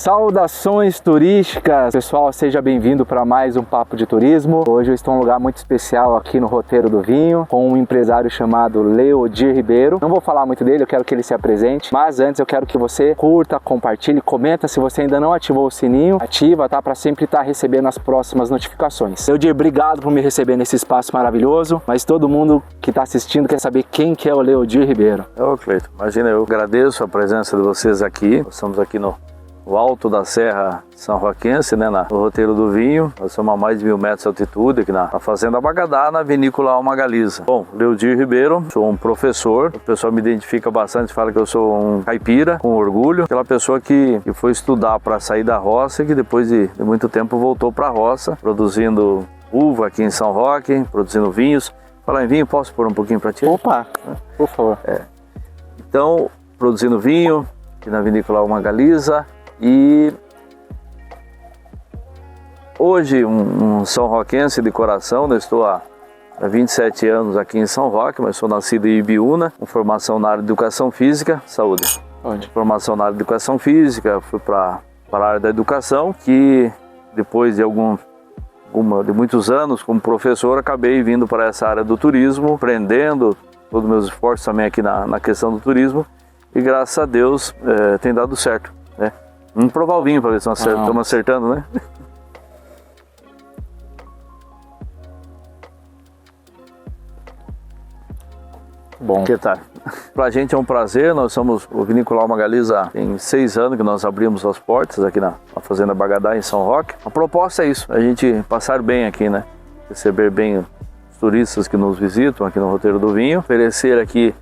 Saudações turísticas! Pessoal, seja bem-vindo para mais um Papo de Turismo. Hoje eu estou em um lugar muito especial aqui no Roteiro do Vinho, com um empresário chamado Leodir Ribeiro. Não vou falar muito dele, eu quero que ele se apresente, mas antes eu quero que você curta, compartilhe, comenta. Se você ainda não ativou o sininho, ativa, tá? Para sempre estar recebendo as próximas notificações. Leodir, obrigado por me receber nesse espaço maravilhoso, mas todo mundo que está assistindo quer saber quem que é o Leodir Ribeiro. Cleiton, imagina, eu agradeço a presença de vocês aqui. Nós estamos aqui no alto da Serra São Roquense, né, no Roteiro do Vinho. Nós estamos a mais de 1000 metros de altitude aqui na Fazenda Bagadá, na vinícola Alma Galiza. Bom, Leodir Ribeiro, sou um professor, o pessoal me identifica bastante, fala que eu sou um caipira, com orgulho. Aquela pessoa que foi estudar para sair da roça e que depois de muito tempo voltou para a roça, produzindo uva aqui em São Roque, produzindo vinhos. Falar em vinho, posso pôr um pouquinho para ti? Opa, por favor. Então, produzindo vinho aqui na vinícola Alma Galiza. E hoje um São Roquense de coração, eu estou há 27 anos aqui em São Roque, mas sou nascido em Ibiúna, com formação na área de educação física, saúde. Onde? Formação na área de educação física, fui para a área da educação, que depois de muitos anos como professor, acabei vindo para essa área do turismo, aprendendo todos os meus esforços também aqui na questão do turismo, e graças a Deus tem dado certo, né? Vamos provar o vinho para ver se estamos acertando, né? Bom. Que tal? Pra gente é um prazer, nós somos o Vinícola Alma Galiza, tem 6 anos que nós abrimos as portas aqui na Fazenda Bagadá, em São Roque. A proposta é isso, a gente passar bem aqui, né? Receber bem os turistas que nos visitam aqui no Roteiro do Vinho, oferecer aqui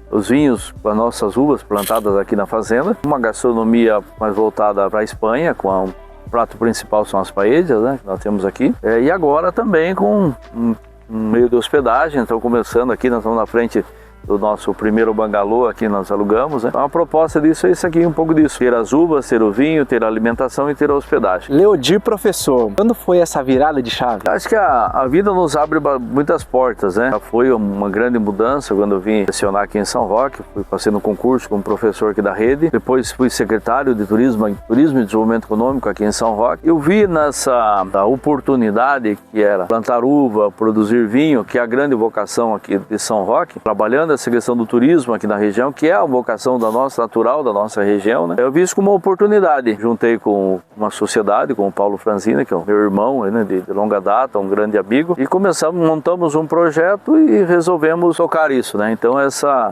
os vinhos com as nossas uvas plantadas aqui na fazenda, uma gastronomia mais voltada para a Espanha, com o prato principal são as paellas, né, que nós temos aqui, e agora também com um meio de hospedagem. Então começando aqui, nós estamos na frente do nosso primeiro bangalô aqui nós alugamos, né? Então a proposta disso é isso aqui, um pouco disso, ter as uvas, ter o vinho, ter a alimentação e ter a hospedagem. Leodir, professor, quando foi essa virada de chave? Acho que a vida nos abre muitas portas, né? Já foi uma grande mudança quando eu vim lecionar aqui em São Roque, passei no concurso como professor aqui da rede, depois fui secretário de Turismo e Desenvolvimento Econômico aqui em São Roque. Eu vi nessa oportunidade que era plantar uva, produzir vinho, que é a grande vocação aqui de São Roque, trabalhando essa questão do turismo aqui na região, que é a vocação natural da nossa região, né? Eu vi isso como uma oportunidade. Juntei com uma sociedade, com o Paulo Franzina, que é o meu irmão, né, de longa data, um grande amigo, e montamos um projeto e resolvemos tocar isso, né? Então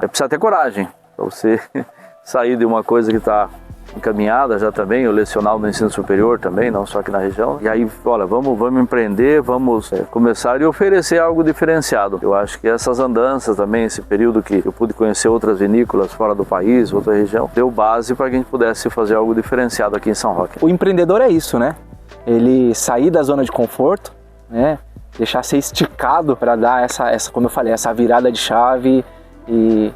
precisa ter coragem para você sair de uma coisa que está encaminhada já também, eu lecionava no ensino superior também, não só aqui na região. E aí, olha, vamos empreender, vamos começar e oferecer algo diferenciado. Eu acho que essas andanças também, esse período que eu pude conhecer outras vinícolas fora do país, outra região, deu base para que a gente pudesse fazer algo diferenciado aqui em São Roque. O empreendedor é isso, né? Ele sair da zona de conforto, né? Deixar ser esticado para dar essa, como eu falei, essa virada de chave e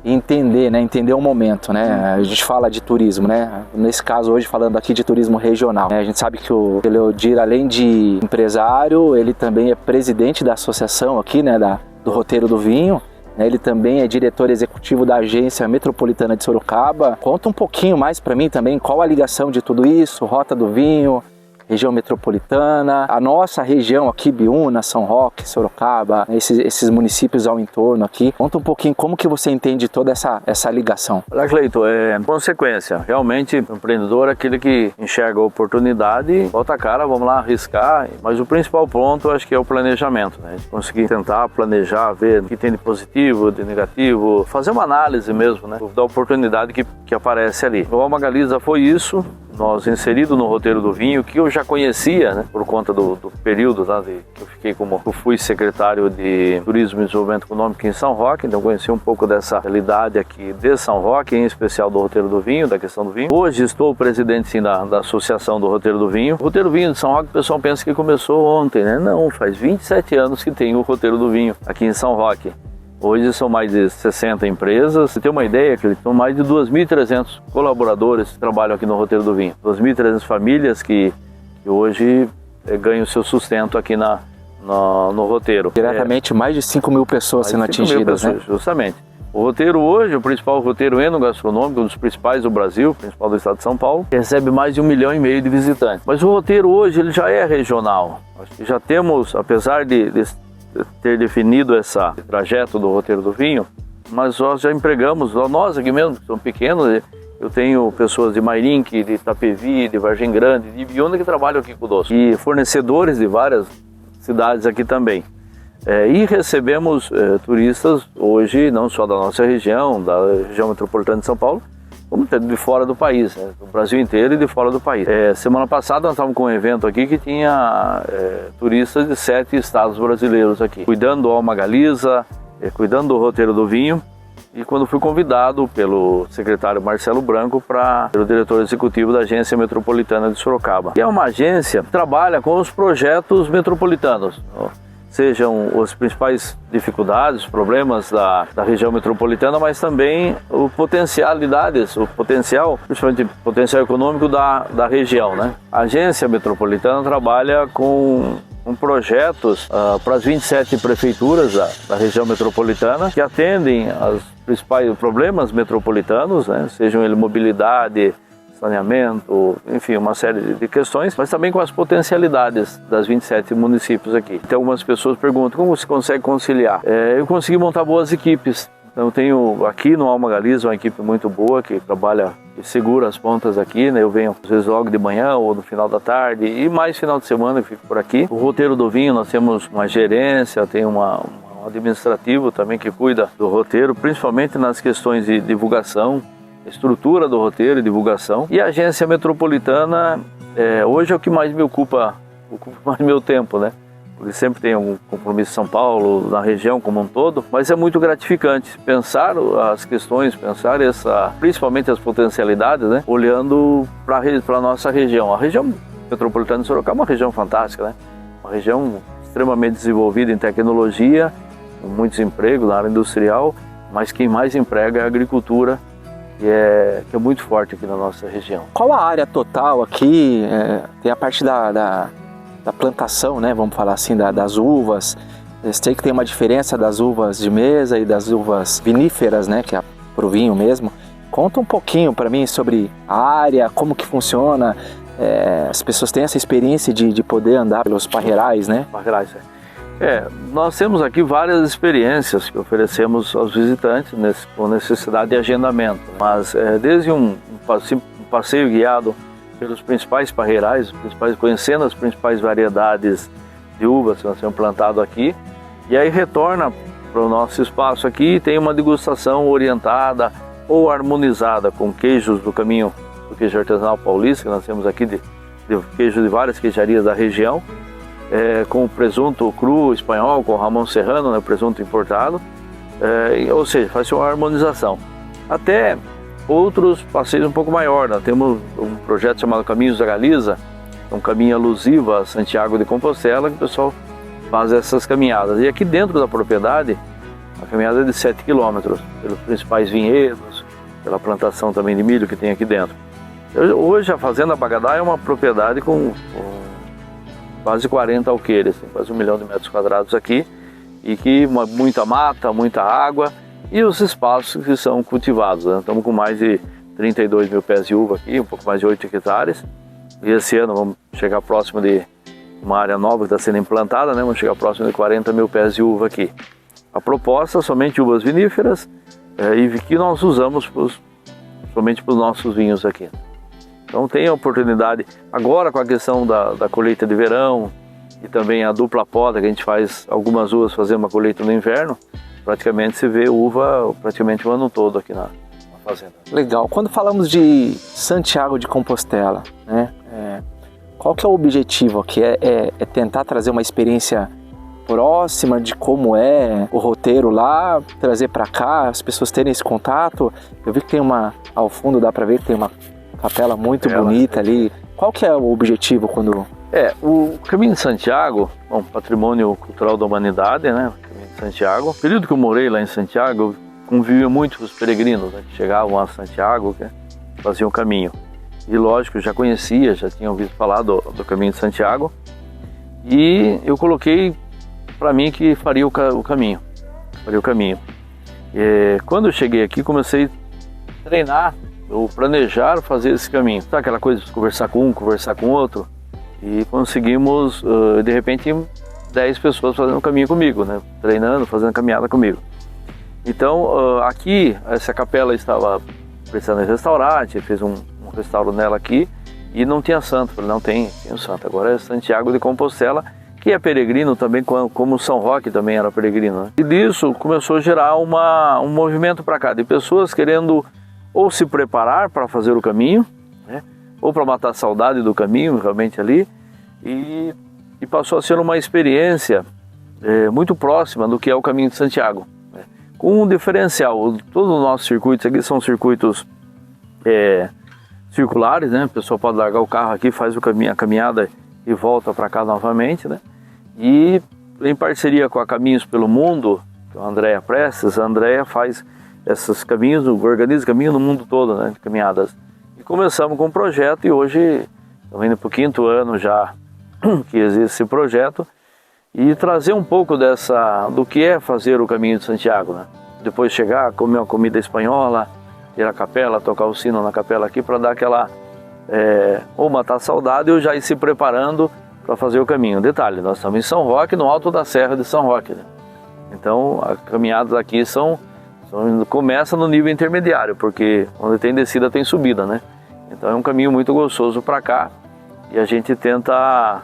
entender, né? Entender o momento, né? A gente fala de turismo, né? Nesse caso hoje falando aqui de turismo regional, né? A gente sabe que o Leodir, além de empresário, ele também é presidente da associação aqui, né? Do Roteiro do Vinho, né? Ele também é diretor executivo da Agência Metropolitana de Sorocaba. Conta um pouquinho mais para mim também qual a ligação de tudo isso, Rota do Vinho, região metropolitana, a nossa região aqui, Ibiúna, São Roque, Sorocaba, esses municípios ao entorno aqui. Conta um pouquinho como que você entende toda essa ligação. Olha, Cleiton, é consequência. Realmente, o empreendedor é aquele que enxerga a oportunidade, bota a cara, vamos lá arriscar. Mas o principal ponto, acho que é o planejamento, né? Conseguir tentar planejar, ver o que tem de positivo, de negativo, fazer uma análise mesmo, né? Da oportunidade que aparece ali. O Alma Galiza foi isso. Nós inserido no Roteiro do Vinho, que eu já conhecia, né, por conta do período, tá, que eu fui secretário de Turismo e Desenvolvimento Econômico em São Roque, então conheci um pouco dessa realidade aqui de São Roque, em especial do Roteiro do Vinho, da questão do vinho. Hoje estou presidente, sim, da associação do Roteiro do Vinho. O Roteiro do Vinho de São Roque, o pessoal pensa que começou ontem, né? Não, faz 27 anos que tem o Roteiro do Vinho aqui em São Roque. Hoje são mais de 60 empresas. Você tem uma ideia que são mais de 2.300 colaboradores que trabalham aqui no Roteiro do Vinho. 2.300 famílias que hoje ganham o seu sustento aqui no roteiro. Diretamente mais de 5.000 pessoas sendo atingidas, né? Justamente. O roteiro hoje, o principal roteiro enogastronômico, um dos principais do Brasil, principal do estado de São Paulo, recebe mais de 1,5 milhão de visitantes. Mas o roteiro hoje ele já é regional. Acho que já temos, apesar de ter definido esse trajeto do roteiro do vinho, mas nós já empregamos, nós aqui mesmo, que somos pequenos, eu tenho pessoas de Mairinque, de Itapevi, de Vargem Grande, de Ibiúna que trabalham aqui conosco. E fornecedores de várias cidades aqui também. E recebemos turistas hoje, não só da nossa região, da região metropolitana de São Paulo, como de fora do país, do Brasil inteiro e de fora do país. Semana passada nós estávamos com um evento aqui que tinha turistas de 7 estados brasileiros aqui, cuidando do Alma Galiza, cuidando do roteiro do vinho. E quando fui convidado pelo secretário Marcelo Branco para ser o diretor executivo da Agência Metropolitana de Sorocaba. E é uma agência que trabalha com os projetos metropolitanos, sejam as principais dificuldades, os problemas da região metropolitana, mas também potencialidades, o potencial, principalmente o potencial econômico da região, né? A Agência Metropolitana trabalha com projetos para as 27 prefeituras da região metropolitana que atendem aos principais problemas metropolitanos, né? Sejam ele mobilidade, saneamento, enfim, uma série de questões, mas também com as potencialidades das 27 municípios aqui. Então algumas pessoas perguntam como se consegue conciliar. Eu consegui montar boas equipes. Então, eu tenho aqui no Alma Galiza uma equipe muito boa que trabalha e segura as pontas aqui, né? Eu venho às vezes logo de manhã ou no final da tarde e mais final de semana eu fico por aqui. O roteiro do vinho nós temos uma gerência, tem um administrativo também que cuida do roteiro, principalmente nas questões de divulgação, estrutura do roteiro e divulgação. E a Agência Metropolitana hoje é o que mais me ocupa mais meu tempo, né? Porque sempre tem um compromisso em São Paulo, na região como um todo, mas é muito gratificante pensar as questões, pensar principalmente as potencialidades, né? Olhando para a nossa região. A região metropolitana de Sorocaba é uma região fantástica, né? Uma região extremamente desenvolvida em tecnologia, com muitos empregos na área industrial, mas quem mais emprega é a agricultura, que é muito forte aqui na nossa região. Qual a área total aqui? Tem a parte da plantação, né? Vamos falar assim, das uvas. Eu sei que tem uma diferença das uvas de mesa e das uvas viníferas, né? Que é pro vinho mesmo. Conta um pouquinho para mim sobre a área, como que funciona. As pessoas têm essa experiência de poder andar pelos parreirais, né? Parreirais, nós temos aqui várias experiências que oferecemos aos visitantes com necessidade de agendamento. Mas desde um passeio guiado pelos principais parreirais, conhecendo as principais variedades de uvas que nós temos plantado aqui, e aí retorna para o nosso espaço aqui e tem uma degustação orientada ou harmonizada com queijos do caminho do queijo artesanal paulista, que nós temos aqui de queijo de várias queijarias da região, com o presunto cru espanhol, com o Ramon Serrano, né, presunto importado, ou seja, faz uma harmonização. Até outros passeios um pouco maior. Nós temos um projeto chamado Caminhos da Galiza, um caminho alusivo a Santiago de Compostela, que o pessoal faz essas caminhadas. E aqui dentro da propriedade, a caminhada é de 7 quilômetros, pelos principais vinhedos, pela plantação também de milho que tem aqui dentro. Hoje a Fazenda Bagadá é uma propriedade com quase 40 alqueires, tem quase 1 milhão de metros quadrados aqui, e que muita mata, muita água, e os espaços que são cultivados, né? Estamos com mais de 32 mil pés de uva aqui, um pouco mais de 8 hectares. E esse ano vamos chegar próximo de uma área nova que está sendo implantada, né? Vamos chegar próximo de 40 mil pés de uva aqui. A proposta é somente uvas viníferas e que nós usamos somente para os nossos vinhos aqui. Então tem a oportunidade, agora com a questão da colheita de verão e também a dupla poda, que a gente faz algumas uvas fazer uma colheita no inverno, praticamente se vê uva praticamente o ano todo aqui na fazenda. Legal. Quando falamos de Santiago de Compostela, né, qual que é o objetivo aqui? É tentar trazer uma experiência próxima de como é o roteiro lá, trazer para cá, as pessoas terem esse contato. Eu vi que tem ao fundo dá para ver que tem uma capela muito bonita ali. Qual que é o objetivo quando... O Caminho de Santiago, patrimônio cultural da humanidade, né? Santiago. No período que eu morei lá em Santiago, eu convivia muito com os peregrinos, né, que chegavam a Santiago, que faziam o caminho. E lógico, já tinha ouvido falar do Caminho de Santiago. E eu coloquei para mim que faria o caminho. Quando eu cheguei aqui, comecei a treinar, ou planejar fazer esse caminho. Sabe aquela coisa de conversar com um, conversar com outro? E conseguimos, de repente, 10 pessoas fazendo o caminho comigo, né? Treinando, fazendo caminhada comigo. Então, aqui, essa capela estava precisando de restaurante, fez um restauro nela aqui, e não tinha santo. Falei, não tem o santo. Agora é Santiago de Compostela, que é peregrino também, como São Roque também era peregrino, né? E disso começou a gerar um movimento para cá, de pessoas querendo ou se preparar para fazer o caminho, né? Ou para matar a saudade do caminho, realmente ali, e passou a ser uma experiência muito próxima do que é o caminho de Santiago, né? Com um diferencial. Todos os nossos circuitos aqui são circuitos circulares, né? A pessoa pode largar o carro aqui, faz a caminhada e volta para cá novamente, né? E em parceria com a Caminhos pelo Mundo, que é a Andréa Prestes, a Andréa faz esses caminhos, organiza caminho no mundo todo, né? De caminhadas. E começamos com um projeto e hoje estamos indo para o 5º ano já que existe esse projeto, e trazer um pouco do que é fazer o caminho de Santiago, né? Depois chegar, comer uma comida espanhola, ir à capela, tocar o sino na capela aqui para dar aquela, ou matar a saudade ou já ir se preparando para fazer o caminho. Detalhe, nós estamos em São Roque, no alto da Serra de São Roque, né? Então as caminhadas aqui começa no nível intermediário, porque onde tem descida tem subida, né? Então é um caminho muito gostoso para cá, e a gente tenta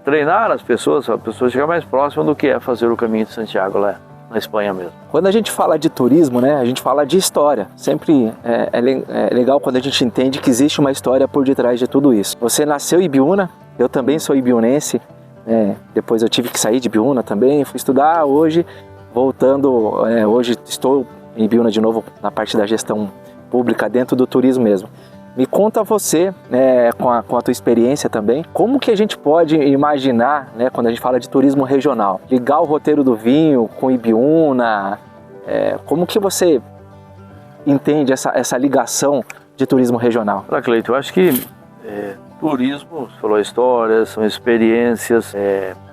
treinar as pessoas, para a pessoa chegar mais próxima do que é fazer o caminho de Santiago lá na Espanha mesmo. Quando a gente fala de turismo, né, a gente fala de história. Sempre é legal quando a gente entende que existe uma história por detrás de tudo isso. Você nasceu em Ibiúna, eu também sou ibiunense, depois eu tive que sair de Ibiúna também, fui estudar hoje, voltando, hoje estou em Ibiúna de novo na parte da gestão pública dentro do turismo mesmo. Me conta você, com a tua experiência também, como que a gente pode imaginar, né, quando a gente fala de turismo regional, ligar o roteiro do vinho com Ibiúna, como que você entende essa ligação de turismo regional? Olha, Cleiton, eu acho que turismo, você falou histórias, são experiências,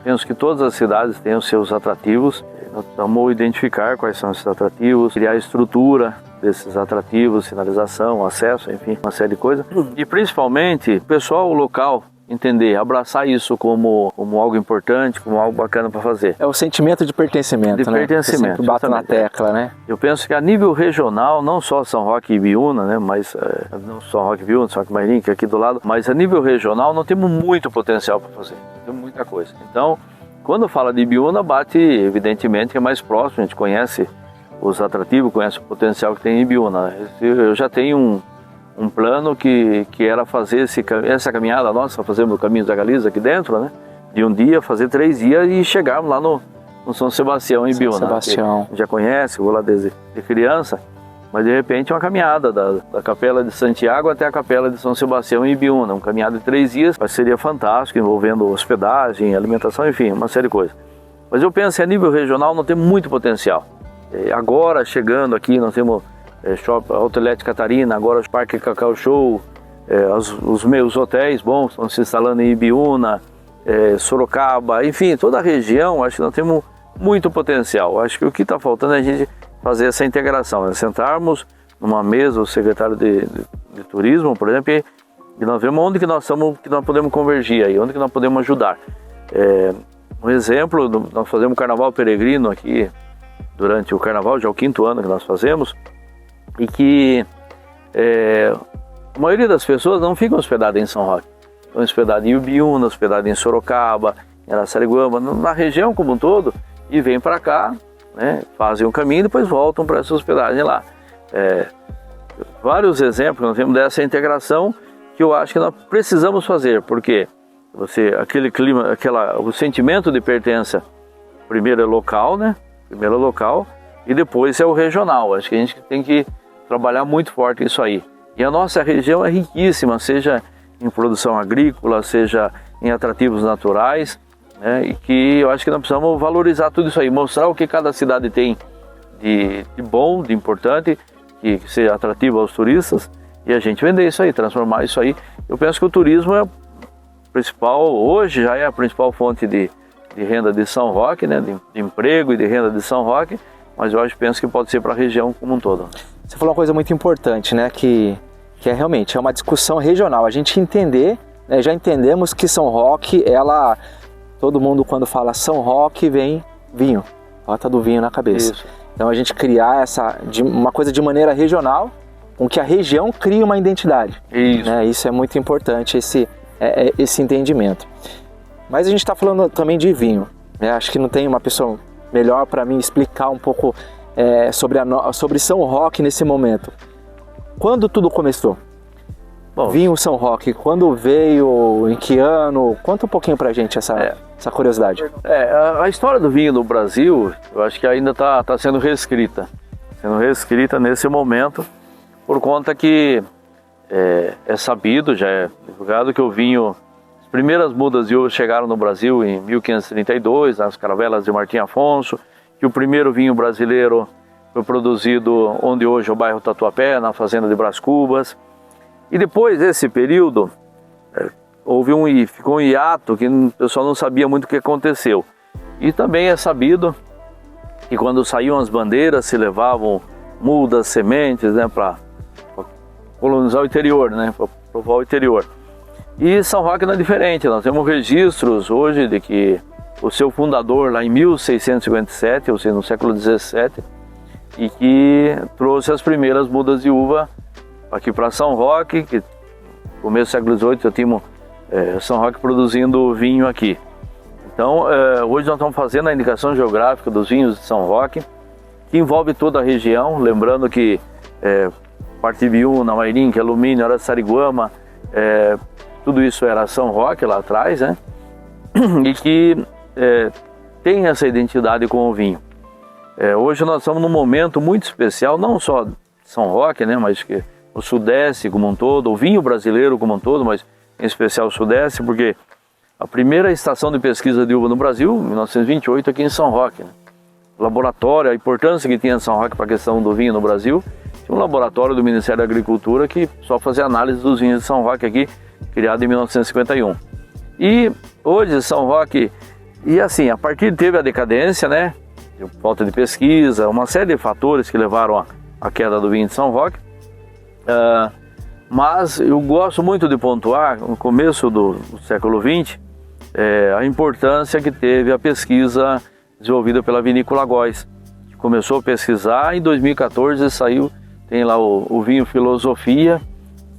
penso que todas as cidades têm os seus atrativos, nós precisamos identificar quais são esses atrativos, criar a estrutura desses atrativos, sinalização, acesso, enfim, uma série de coisas. E principalmente o pessoal local entender, abraçar isso como algo importante, como algo bacana para fazer. É o sentimento de pertencimento, né? Pertencimento. Eu bato na tecla, né? Eu penso que a nível regional, não só São Roque e Ibiúna, né? Mas não só São Roque e Ibiúna, São Roque e Mairim, que é aqui do lado, mas a nível regional não temos muito potencial para fazer, temos muita coisa. Então, quando fala de Ibiúna, bate evidentemente que é mais próximo, a gente conhece os atrativos, conhece o potencial que tem em Ibiúna. Eu já tenho um plano que era fazer essa caminhada nossa, fazemos o Caminho da Galiza aqui dentro, né? De um dia, fazer 3 dias e chegarmos lá no São Sebastião, em Ibiúna. São Sebastião. Já conhece, vou lá desde criança, mas de repente uma caminhada da Capela de Santiago até a Capela de São Sebastião em Ibiúna, uma caminhada de 3 dias, mas seria fantástico, envolvendo hospedagem, alimentação, enfim, uma série de coisas. Mas eu penso que a nível regional não tem muito potencial. Agora, chegando aqui, nós temos Outlet Catarina, agora o Parque Cacau Show, os meus hotéis bons estão se instalando em Ibiúna, Sorocaba, enfim, toda a região, acho que nós temos muito potencial. Acho que o que está faltando é a gente fazer essa integração, sentarmos numa mesa, o secretário de turismo, por exemplo, e nós vemos onde que nós podemos convergir aí, onde que nós podemos ajudar. Um exemplo, nós fazemos o Carnaval Peregrino aqui, durante o Carnaval, já é o 5º ano que nós fazemos, e que a maioria das pessoas não ficam hospedadas em São Roque, estão hospedadas em Ibiúna, hospedadas em Sorocaba, em Araçariguama, na região como um todo, e vêm para cá, né, fazem um caminho e depois voltam para essa hospedagem lá. Vários exemplos nós temos dessa integração que eu acho que nós precisamos fazer, porque aquele clima, o sentimento de pertença, primeiro é local, né? Primeiro é local e depois é o regional. Acho que a gente tem que trabalhar muito forte isso aí. E a nossa região é riquíssima, seja em produção agrícola, seja em atrativos naturais, né? E que eu acho que nós precisamos valorizar tudo isso aí, mostrar o que cada cidade tem de bom, de importante, que seja atrativo aos turistas, e a gente vender isso aí, transformar isso aí. Eu penso que o turismo é a principal, hoje já é a principal fonte de renda de São Roque, né? De emprego e de renda de São Roque, mas eu penso que pode ser para a região como um todo. Você falou uma coisa muito importante, né, que é realmente uma discussão regional, a gente entender, né, já entendemos que São Roque, todo mundo quando fala São Roque vem vinho, rota do vinho na cabeça. Isso. Então a gente criar uma coisa de maneira regional, com que a região crie uma identidade. Isso. Né? Isso é muito importante, esse entendimento. Mas a gente está falando também de vinho. Né? Acho que não tem uma pessoa melhor para mim explicar um pouco sobre São Roque nesse momento. Quando tudo começou? Bom, Vinho São Roque, quando veio, em que ano? Conta um pouquinho pra gente essa curiosidade. A história do vinho no Brasil, eu acho que ainda está sendo reescrita. Sendo reescrita nesse momento, por conta que é sabido, já é divulgado, que o vinho, as primeiras mudas de uva chegaram no Brasil em 1532, nas caravelas de Martim Afonso, que o primeiro vinho brasileiro foi produzido onde hoje é o bairro Tatuapé, na fazenda de Brás Cubas. E depois desse período, ficou um hiato que o pessoal não sabia muito o que aconteceu. E também é sabido que quando saíam as bandeiras se levavam mudas, sementes, né, para colonizar o interior, né, para provar o interior. E São Roque não é diferente, nós temos registros hoje de que o seu fundador lá em 1657, ou seja, no século XVII, e que trouxe as primeiras mudas de uva aqui para São Roque, que no começo do século XVIII já tínhamos São Roque produzindo vinho aqui. Então hoje nós estamos fazendo a indicação geográfica dos vinhos de São Roque, que envolve toda a região, lembrando que Partibiúna, Mairim, Alumínio, Araçariguama, tudo isso era São Roque lá atrás, né? E que tem essa identidade com o vinho. Hoje nós estamos num momento muito especial, não só São Roque, né, mas que o Sudeste como um todo, o vinho brasileiro como um todo, mas em especial o Sudeste, porque a primeira estação de pesquisa de uva no Brasil, em 1928, aqui em São Roque. Né? O laboratório, a importância que tinha São Roque para a questão do vinho no Brasil, tinha um laboratório do Ministério da Agricultura que só fazia análise dos vinhos de São Roque aqui, criado em 1951. E hoje São Roque, e assim, a partir teve a decadência, né? Falta de pesquisa, uma série de fatores que levaram à queda do vinho de São Roque. Mas eu gosto muito de pontuar, no começo do século XX, a importância que teve a pesquisa desenvolvida pela Vinícola Góes, que começou a pesquisar, em 2014 saiu, tem lá o vinho Filosofia,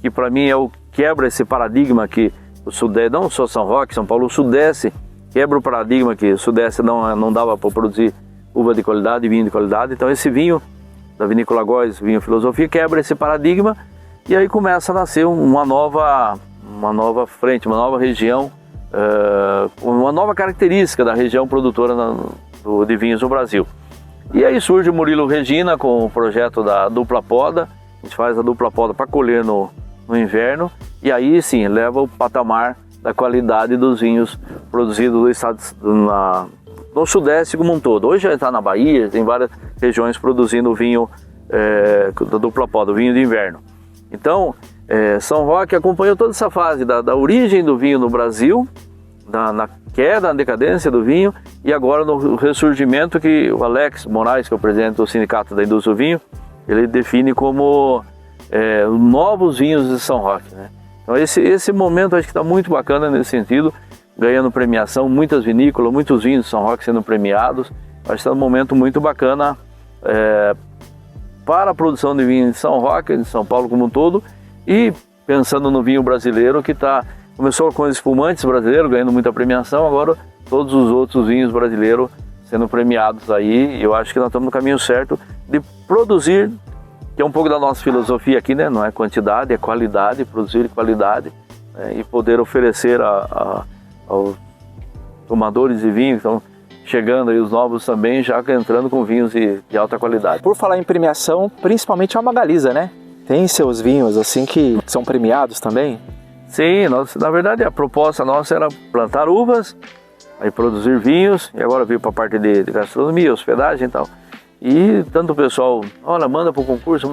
que para mim quebra esse paradigma que o Sudeste, não só São Roque, São Paulo, o Sudeste quebra o paradigma que o Sudeste não dava para produzir uva de qualidade, vinho de qualidade. Então esse vinho da Vinícola Góes, vinho Filosofia, quebra esse paradigma e aí começa a nascer uma nova frente, uma nova região, uma nova característica da região produtora de vinhos no Brasil. E aí surge o Murilo Regina com o projeto da dupla poda, a gente faz a dupla poda para colher no inverno e aí sim leva o patamar da qualidade dos vinhos produzidos do estado no Sudeste como um todo. Hoje já está na Bahia, tem várias regiões produzindo vinho da dupla poda, vinho de inverno. Então, São Roque acompanhou toda essa fase da origem do vinho no Brasil, na queda, na decadência do vinho, e agora no ressurgimento que o Alex Moraes, que é o presidente do Sindicato da Indústria do Vinho, ele define como novos vinhos de São Roque. Né? Então esse momento acho que está muito bacana nesse sentido, ganhando premiação, muitas vinícolas, muitos vinhos de São Roque sendo premiados. Acho que está um momento muito bacana para a produção de vinho de São Roque, de São Paulo como um todo, e pensando no vinho brasileiro que começou com os espumantes brasileiros ganhando muita premiação, agora todos os outros vinhos brasileiros sendo premiados aí. Eu acho que nós estamos no caminho certo de produzir, que é um pouco da nossa filosofia aqui, né? Não é quantidade, é qualidade, produzir qualidade, e poder oferecer aos tomadores de vinho que estão chegando aí, os novos também, já entrando com vinhos de alta qualidade. Por falar em premiação, principalmente a Magalisa, né? Tem seus vinhos assim que são premiados também? Sim, na verdade a proposta nossa era plantar uvas, aí produzir vinhos, e agora veio para a parte de gastronomia, hospedagem e tal. E tanto o pessoal, olha, manda para o concurso,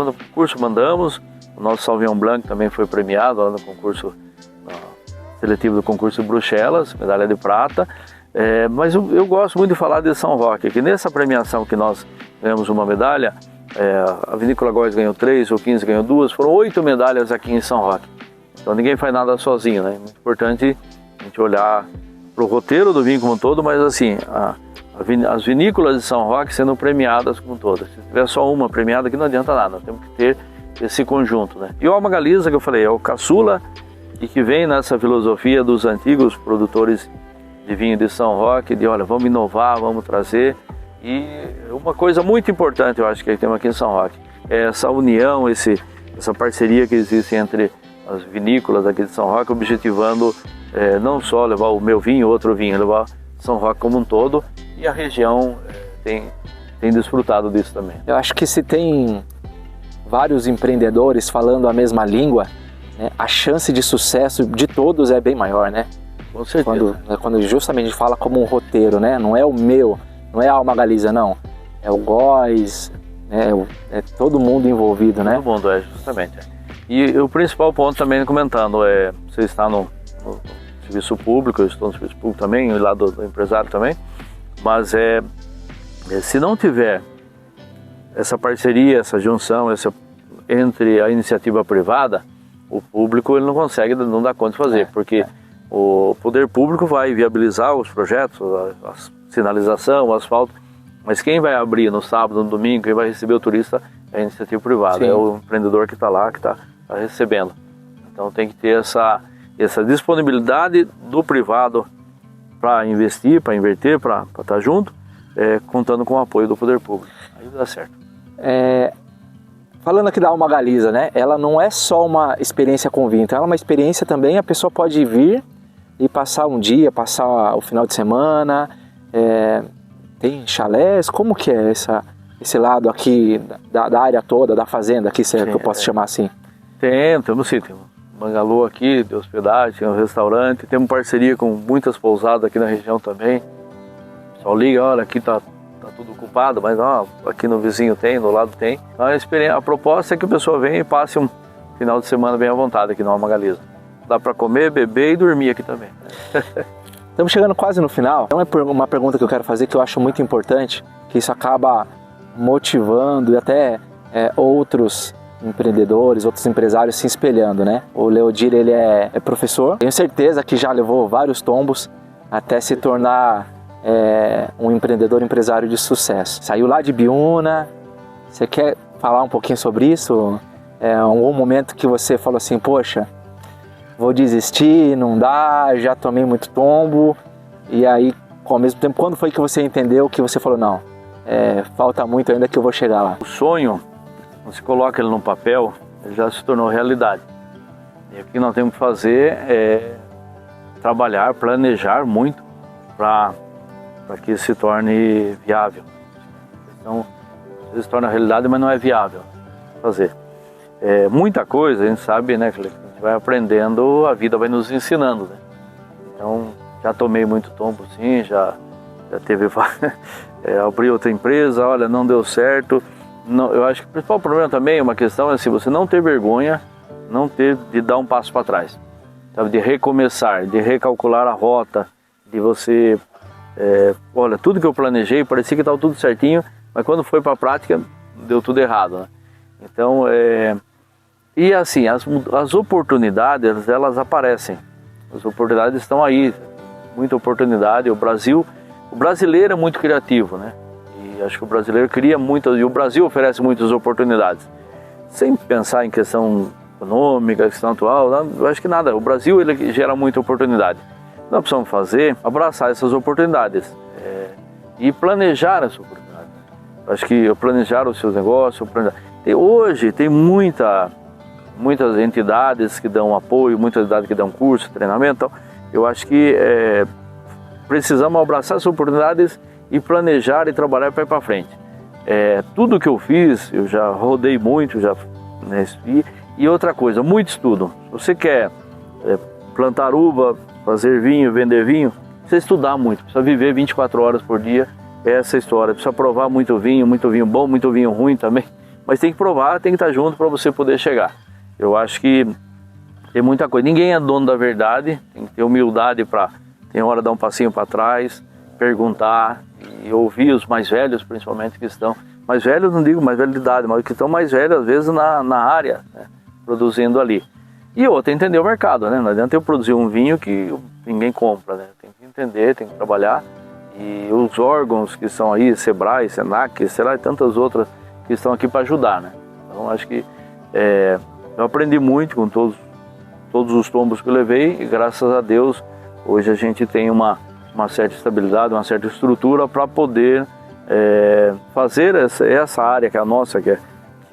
mandamos. O nosso Sauvignon Blanc também foi premiado lá no concurso seletivo do concurso de Bruxelas, medalha de prata. Mas eu gosto muito de falar de São Roque, que nessa premiação que nós ganhamos uma medalha, a Vinícola Góes ganhou 3, o 15 ganhou 2, foram 8 medalhas aqui em São Roque. Então ninguém faz nada sozinho, né? É muito importante a gente olhar para o roteiro do vinho como um todo, mas assim, as vinícolas de São Roque sendo premiadas como todas. Se tiver só uma premiada aqui não adianta nada, nós temos que ter esse conjunto, né? E o Alma Galiza, que eu falei, é o caçula e que vem nessa filosofia dos antigos produtores de vinho de São Roque, de olha, vamos inovar, vamos trazer. E uma coisa muito importante, eu acho que temos aqui em São Roque, é essa união, essa parceria que existe entre as vinícolas aqui de São Roque, objetivando não só levar o meu vinho, outro vinho, levar São Roque como um todo, e a região tem desfrutado disso também. Eu acho que se tem vários empreendedores falando a mesma língua, né, a chance de sucesso de todos é bem maior, né? Com certeza. Quando justamente a gente fala como um roteiro, né? Não é o meu, não é a Alma Galiza, não. É o Góes, é todo mundo envolvido, né? Todo mundo, justamente. E o principal ponto também comentando, você está no serviço público, eu estou no serviço público também, e lá do empresário também, mas se não tiver essa parceria, essa junção entre a iniciativa privada, o público ele não consegue, não dá conta de fazer, porque o poder público vai viabilizar os projetos, a sinalização, o asfalto, mas quem vai abrir no sábado, no domingo, quem vai receber o turista é a iniciativa privada, Sim. É o empreendedor que está lá, que está recebendo. Então tem que ter essa disponibilidade do privado para investir, para inverter, para estar junto, contando com o apoio do poder público. Aí dá certo. Falando aqui da Alma Galiza, né? Ela não é só uma experiência com vinho, então ela é uma experiência também, a pessoa pode vir e passar um dia, passar o final de semana, tem chalés, como que é esse lado aqui da área toda, da fazenda aqui, se é que eu posso chamar assim? Temos sim, tem um bangalô aqui de hospedagem, tem um restaurante, temos parceria com muitas pousadas aqui na região também. O pessoal liga, olha, aqui tá tudo ocupado, mas aqui no vizinho tem, no lado tem. Então a proposta é que a pessoa venha e passe um final de semana bem à vontade aqui no Alma Galiza. Dá para comer, beber e dormir aqui também. Estamos chegando quase no final. Então é uma pergunta que eu quero fazer que eu acho muito importante, que isso acaba motivando e até outros empreendedores, outros empresários se espelhando, né? O Leodir, ele é professor. Tenho certeza que já levou vários tombos até se tornar um empresário de sucesso. Saiu lá de Biúna. Você quer falar um pouquinho sobre isso? Algum momento que você falou assim, poxa, vou desistir, não dá, já tomei muito tombo. E aí, ao mesmo tempo, quando foi que você entendeu que você falou, não, falta muito ainda que eu vou chegar lá? O sonho, você coloca ele no papel, ele já se tornou realidade. E o que nós temos que fazer é trabalhar, planejar muito para que isso se torne viável. Então, às vezes se torna realidade, mas não é viável fazer. Muita coisa, a gente sabe, né, que a gente vai aprendendo, a vida vai nos ensinando, né? Então, já tomei muito tombo, sim, já teve... abri outra empresa, olha, não deu certo. Não, eu acho que o principal problema também, uma questão é se você não ter vergonha, não ter de dar um passo para trás, sabe? De recomeçar, de recalcular a rota, de você... olha, tudo que eu planejei, parecia que estava tudo certinho, mas quando foi para a prática, deu tudo errado, né? Então, e assim, as oportunidades, elas aparecem. As oportunidades estão aí, muita oportunidade. O brasileiro é muito criativo, né? E acho que o brasileiro cria muitas, e o Brasil oferece muitas oportunidades. Sem pensar em questão econômica, questão atual, eu acho que nada. O Brasil, ele gera muita oportunidade. Nós precisamos fazer, abraçar essas oportunidades e planejar essa oportunidade. Acho que planejar os seus negócios, hoje tem muitas entidades que dão apoio, muitas entidades que dão curso, treinamento. Então, eu acho que precisamos abraçar essas oportunidades e planejar e trabalhar para ir para frente. Tudo que eu fiz, eu já rodei muito, e outra coisa, muito estudo. Se você quer plantar uva, fazer vinho, vender vinho, precisa estudar muito, precisa viver 24 horas por dia essa história, precisa provar muito vinho bom, muito vinho ruim também, mas tem que provar, tem que estar junto para você poder chegar. Eu acho que tem muita coisa, ninguém é dono da verdade, tem que ter humildade para, tem hora de dar um passinho para trás, perguntar e ouvir os mais velhos, principalmente, que estão mais velhos, não digo mais velho de idade, mas que estão mais velhos às vezes na área, né, produzindo ali. E outra, entender o mercado, né? Não adianta eu produzir um vinho que ninguém compra, né? Tem que entender, tem que trabalhar. E os órgãos que estão aí, Sebrae, Senac, sei lá, e tantas outras que estão aqui para ajudar, né? Então acho que eu aprendi muito com todos os tombos que eu levei e graças a Deus hoje a gente tem uma certa estabilidade, uma certa estrutura para poder fazer essa área que é a nossa, que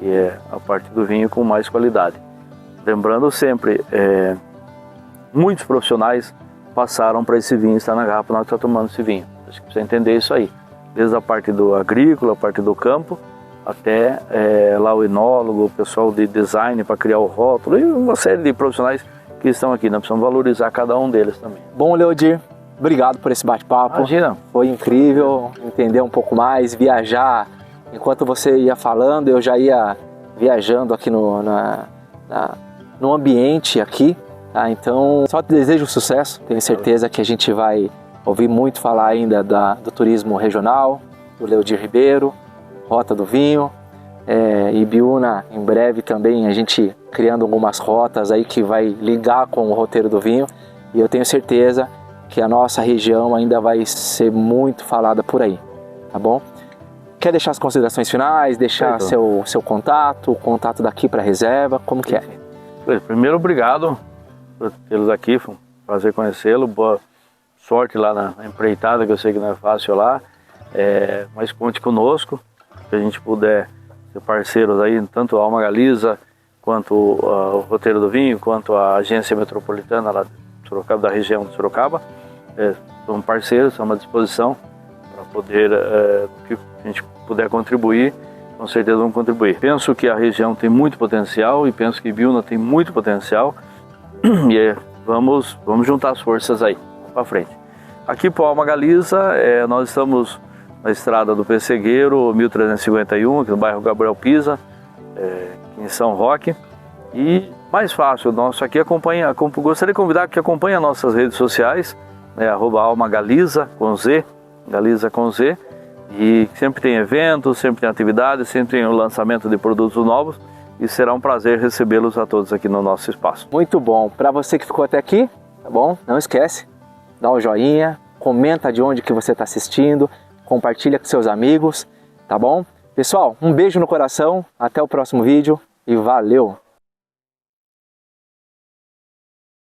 é a parte do vinho com mais qualidade. Lembrando sempre, muitos profissionais passaram para esse vinho estar na garrafa, nós estamos tomando esse vinho. Acho que precisa entender isso aí, desde a parte do agrícola, a parte do campo, até lá o enólogo, o pessoal de design para criar o rótulo e uma série de profissionais que estão aqui. Nós precisamos valorizar cada um deles também. Bom, Leodir, obrigado por esse bate-papo. Imagina. Foi incrível entender um pouco mais, viajar. Enquanto você ia falando, eu já ia viajando aqui no ambiente aqui. Tá? Então, só te desejo sucesso. Tenho certeza que a gente vai ouvir muito falar ainda do turismo regional, do Leodir Ribeiro, Rota do Vinho, Ibiúna, em breve também a gente criando algumas rotas aí que vai ligar com o roteiro do vinho, e eu tenho certeza que a nossa região ainda vai ser muito falada por aí, tá bom? Quer deixar as considerações finais, deixar seu contato, o contato daqui para a reserva, como que é? Primeiro, obrigado por tê-los aqui, foi um prazer conhecê-lo, boa sorte lá na empreitada, que eu sei que não é fácil lá, mas conte conosco, se a gente puder ser parceiros aí, tanto a Alma Galiza, quanto o Roteiro do Vinho, quanto a Agência Metropolitana lá de Sorocaba, da região de Sorocaba, somos parceiros, estamos à disposição para poder, que a gente puder contribuir, com certeza vamos contribuir. Penso que a região tem muito potencial e penso que Ibiúna tem muito potencial e vamos juntar as forças aí, para frente. Aqui para Alma Galiza, nós estamos na estrada do Pessegueiro, 1351, aqui no bairro Gabriel Pisa, aqui em São Roque. E mais fácil, nosso aqui gostaria de convidar que acompanhe as nossas redes sociais, @almagaliza com Z, Galiza com Z, e sempre tem eventos, sempre tem atividades, sempre tem o lançamento de produtos novos e será um prazer recebê-los a todos aqui no nosso espaço. Muito bom. Para você que ficou até aqui, tá bom? Não esquece, dá o joinha, comenta de onde que você está assistindo, compartilha com seus amigos, tá bom? Pessoal, um beijo no coração, até o próximo vídeo e valeu!